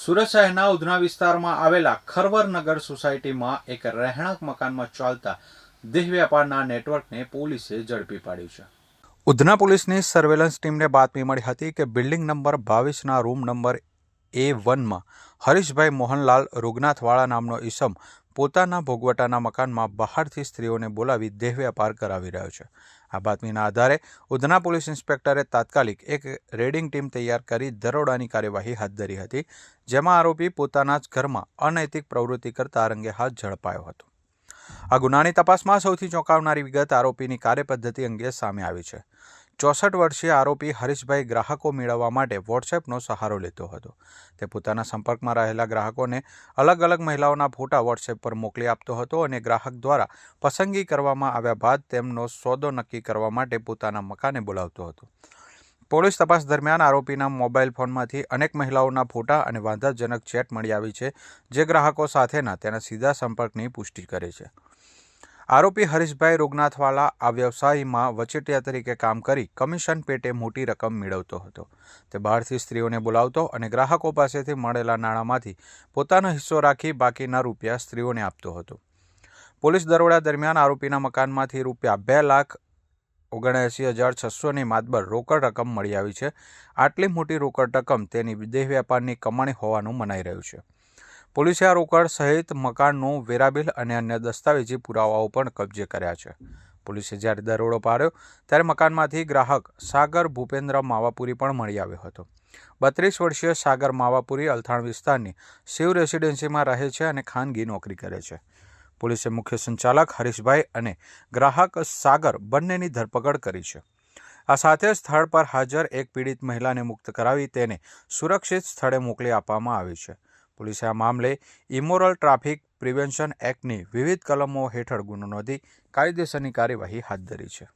સુરત શહેરના ઉધના વિસ્તારમાં આવેલા ખરવરનગર સોસાયટીમાં એક રહેણાંક મકાનમાં ચાલતા દેહ વ્યાપારના નેટવર્કને પોલીસે ઝડપી પાડ્યું છે. ઉધના પોલીસની સર્વેલન્સ ટીમને બાતમી મળી હતી કે બિલ્ડિંગ નંબર 22ના રૂમ નંબર A1માં હરીશભાઈ મોહનલાલ રૂગનાથવાળા નામનો ઈસમ પોતાના ભોગવટાના મકાનમાં બહારથી સ્ત્રીઓને બોલાવી દેહ વ્યાપાર કરાવી રહ્યો છે. આ બાતમીના આધારે ઉધના પોલીસ ઇન્સ્પેક્ટરે તાત્કાલિક એક રેડિંગ ટીમ તૈયાર કરી દરોડાની કાર્યવાહી હાથ ધરી હતી, જેમાં આરોપી પોતાના જ ઘરમાં અનૈતિક પ્રવૃત્તિ કરતા રંગે હાથ ઝડપાયો હતો. આ ગુનાની તપાસમાં સૌથી ચોંકાવનારી વિગત આરોપીની કાર્યપદ્ધતિ અંગે સામે આવી છે. 64 વર્ષીય આરોપી હરીશભાઈ ગ્રાહકો મેળવવા માટે વોટ્સએપનો સહારો લેતો હતો. તે પોતાના સંપર્કમાં રહેલા ગ્રાહકોને અલગ અલગ મહિલાઓના ફોટા વોટ્સએપ પર મોકલી આપતો હતો અને ગ્રાહક દ્વારા પસંદગી કરવામાં આવ્યા બાદ તેમનો સોદો નક્કી કરવા માટે પોતાના મકાને બોલાવતો હતો. પોલીસ તપાસ દરમિયાન આરોપીના મોબાઈલ ફોનમાંથી અનેક મહિલાઓના ફોટા અને વાંધાજનક ચેટ મળી આવી છે, જે ગ્રાહકો સાથેના તેના સીધા સંપર્કની પુષ્ટિ કરે છે. આરોપી હરીશભાઈ રૂગનાથવાલા આ વ્યવસાયમાં વચેટિયા તરીકે કામ કરી કમિશન પેટે મોટી રકમ મેળવતો હતો. તે બહારથી સ્ત્રીઓને બોલાવતો અને ગ્રાહકો પાસેથી મળેલા નાણાંમાંથી પોતાનો હિસ્સો રાખી બાકીના રૂપિયા સ્ત્રીઓને આપતો હતો. પોલીસ દરોડા દરમિયાન આરોપીના મકાનમાંથી રૂપિયા 2,79,600ની માતબર રોકડ રકમ મળી આવી છે. આટલી મોટી રોકડ રકમ તેની દેહ વ્યાપારની કમાણી હોવાનું મનાઈ રહ્યું છે. પોલીસે આ રોકડ સહિત મકાનનું વેરાબિલ અને અન્ય દસ્તાવેજી પુરાવાઓ પણ કબજે કર્યા છે. પોલીસે જ્યારે દરોડો પાડ્યો ત્યારે મકાનમાંથી ગ્રાહક સાગર ભૂપેન્દ્ર માવાપુરી પણ મળી આવ્યો હતો. 32 વર્ષીય સાગર માવાપુરી અલથાણ વિસ્તારની શિવ રેસિડેન્સીમાં રહે છે અને ખાનગી નોકરી કરે છે. પોલીસે મુખ્ય સંચાલક હરીશભાઈ અને ગ્રાહક સાગર બંનેની ધરપકડ કરી છે. આ સાથે સ્થળ પર હાજર એક પીડિત મહિલાને મુક્ત કરાવી તેને સુરક્ષિત સ્થળે મોકલી આપવામાં આવી છે. પોલીસે આ મામલે ઇમોરલ ટ્રાફિક પ્રિવેન્શન એક્ટની વિવિધ કલમો હેઠળ ગુનો નોંધી કાયદેસરની કાર્યવાહી હાથ ધરી છે.